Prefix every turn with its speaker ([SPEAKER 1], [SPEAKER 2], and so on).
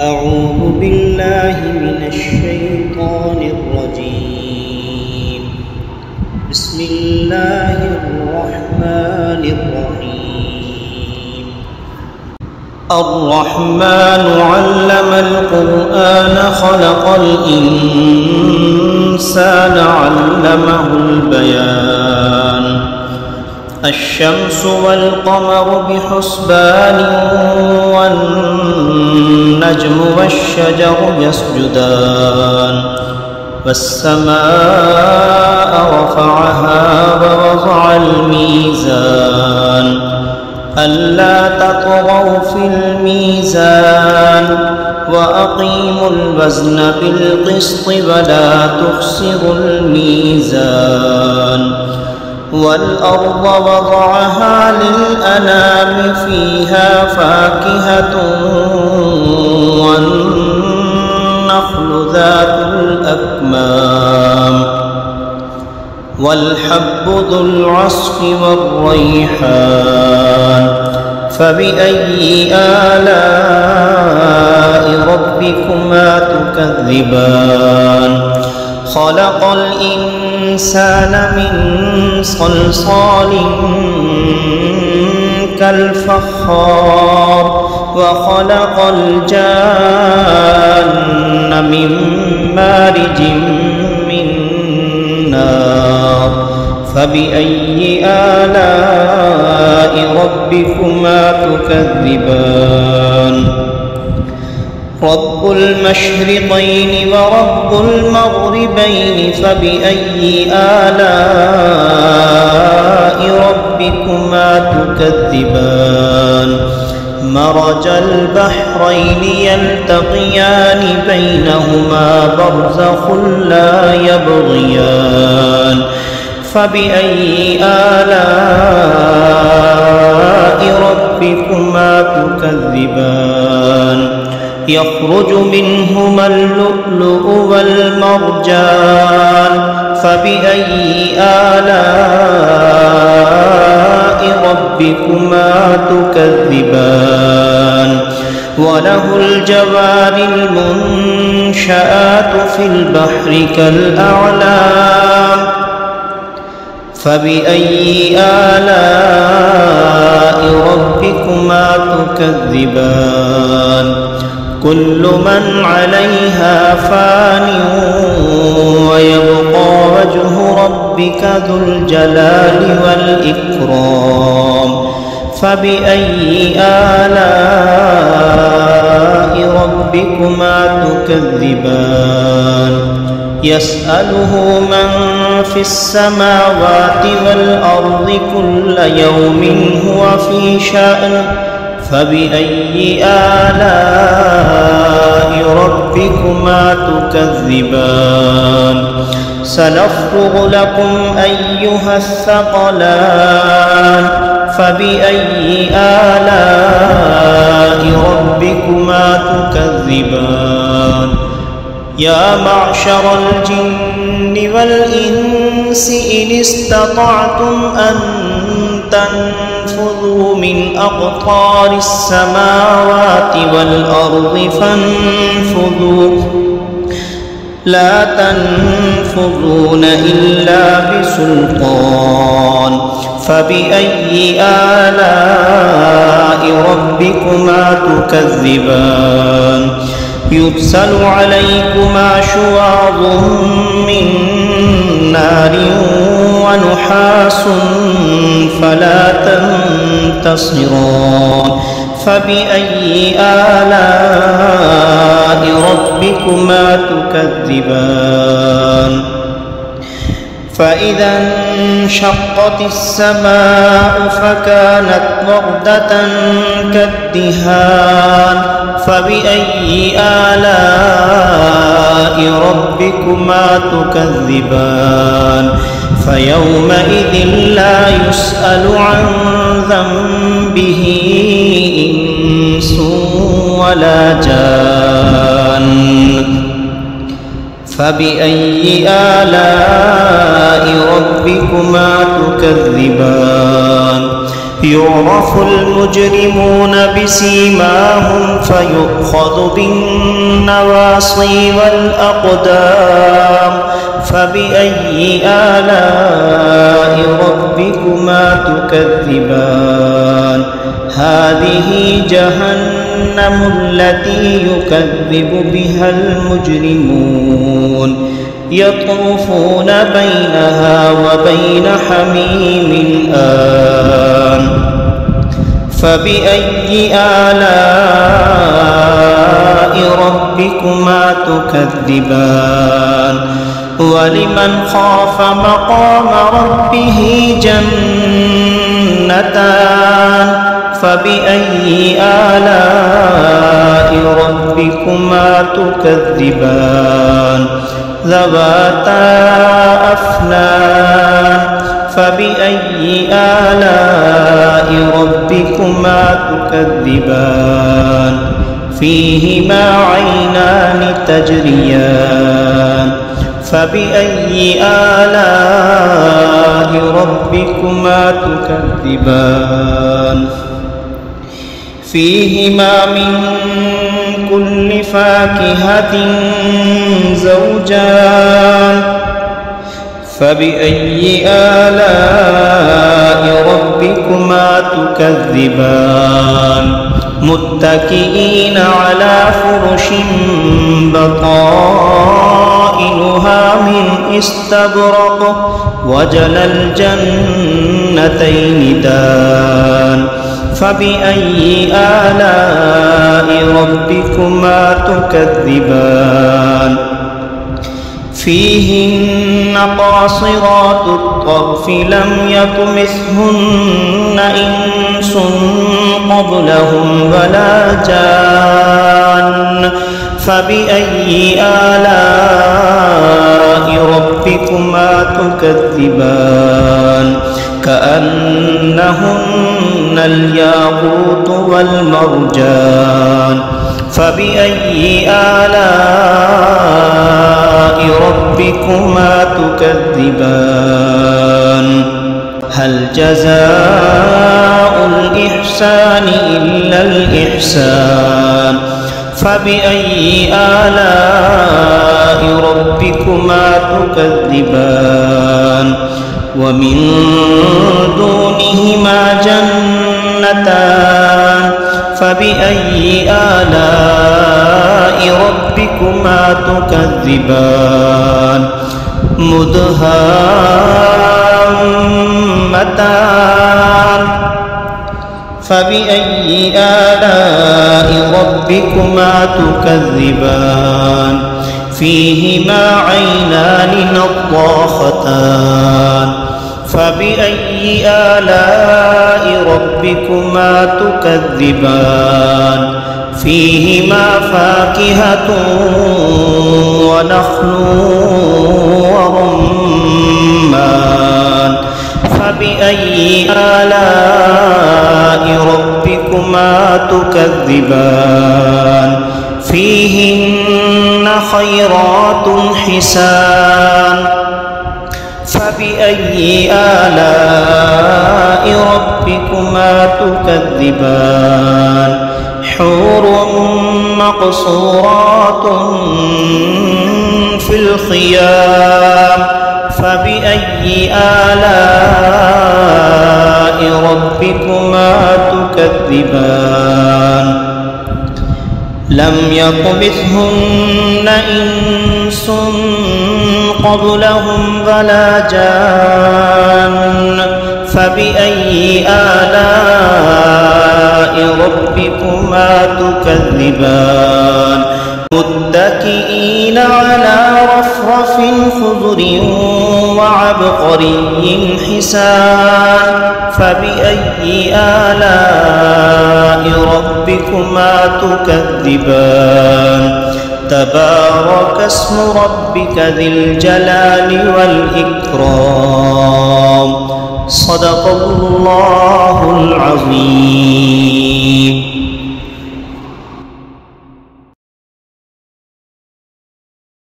[SPEAKER 1] أعوذ بالله من الشيطان الرجيم. بسم الله الرحمن الرحيم. الرحمن علم القرآن خلق الإنسان علمه البيان. الشمس والقمر بحسبان والنجم والشجر يسجدان. والسماء رفعها ووضع الميزان ألا تطغوا في الميزان وأقيموا الوزن بالقسط ولا تخسروا الميزان. والأرض وضعها للأنام فيها فاكهة والنخل ذات الأكمام والحب ذو العصف والريحان. فبأي آلاء ربكما تكذبان؟ خلق الإنسان من صلصال كالفخار وخلق الجان من مارج من نار. فبأي آلاء ربكما تكذبان؟ رب المشرقين ورب المغربين فبأي آلاء ربكما تكذبان؟ مرج البحرين يلتقيان بينهما برزخ لا يبغيان. فبأي آلاء ربكما تكذبان؟ يخرج منهما اللؤلؤ والمرجان. فبأي آلاء ربكما تكذبان؟ وله الجوار المنشآت في البحر كالأعلام. فبأي آلاء ربكما تكذبان؟ كل من عليها فان ويبقى وجه ربك ذو الجلال والإكرام. فبأي آلاء ربكما تكذبان؟ يسأله من في السماوات والأرض كل يوم هو في شأن. فبأي آلاء ربكما تكذبان؟ سنفرغ لكم أيها الثقلان. فبأي آلاء ربكما تكذبان؟ يا معشر الجن والإنس إن استطعتم أن تنفذوا من أقطار السماوات والأرض فانفذوا لا تنفذون إلا بسلطان. فبأي آلاء ربكما تكذبان؟ يرسل عليكما شواظ من نار ونحاس فلا تنتصران. فبأي آلاء ربكما تكذبان؟ فإذا انشقت السماء فكانت وردة كالدهان. فبأي آلاء ربكما تكذبان؟ فيومئذ لا يسأل عن ذنبه إنس ولا جان. فبأي آلاء ربكما تكذبان؟ يعرف المجرمون بسيماهم فيؤخذ بالنواصي والأقدام فبأي آلاء ربكما تكذبان هذه جهنم التي يكذب بها المجرمون يطوفون بينها وبين حميم آن فبأي آلاء ربكما تكذبان ولمن خاف مقام ربه جنتان فبأي آلاء ربكما تكذبان ذواتا أفنان فبأي آلاء ربكما تكذبان فيهما عينان تجريان فبأي آلاء ربكما تكذبان فيهما من كل فاكهة زوجان فبأي آلاء ربكما تكذبان متكئين على فرش بطائنها من استبرق وجنى الجنتين دان فبأي آلاء ربكما تكذبان فيهن قاصرات الطرف لم يطمثهن إنس قبلهم ولا جان فبأي آلاء ربكما تكذبان كأنهن الياقوت والمرجان فبأي آلاء ربكما تكذبان هل جزاء الإحسان إلا الإحسان فبأي آلاء ربكما تكذبان ومن دونهما جنتان فبأي آلاء ربكما تكذبان مدهامتان فبأي آلاء ربكما تكذبان فيهما عينان نضاختان فبأي آلاء ربكما تكذبان فيهما فاكهة ونخل ورمان فبأي آلاء ربكما تكذبان فيهن خيرات حسان فبأي آلاء ربكما تكذبان حور مقصورات في الخيام فبأي آلاء ربكما تكذبان لم يطمثهن إنس قبلهم ولا جان فبأي آلاء ربكما تكذبان متكئين على رفرف خضر وعبقري حسان فبأي آلاء ربكما تكذبان تبارك اسم ربك ذي الجلال والإكرام صدق الله العظيم.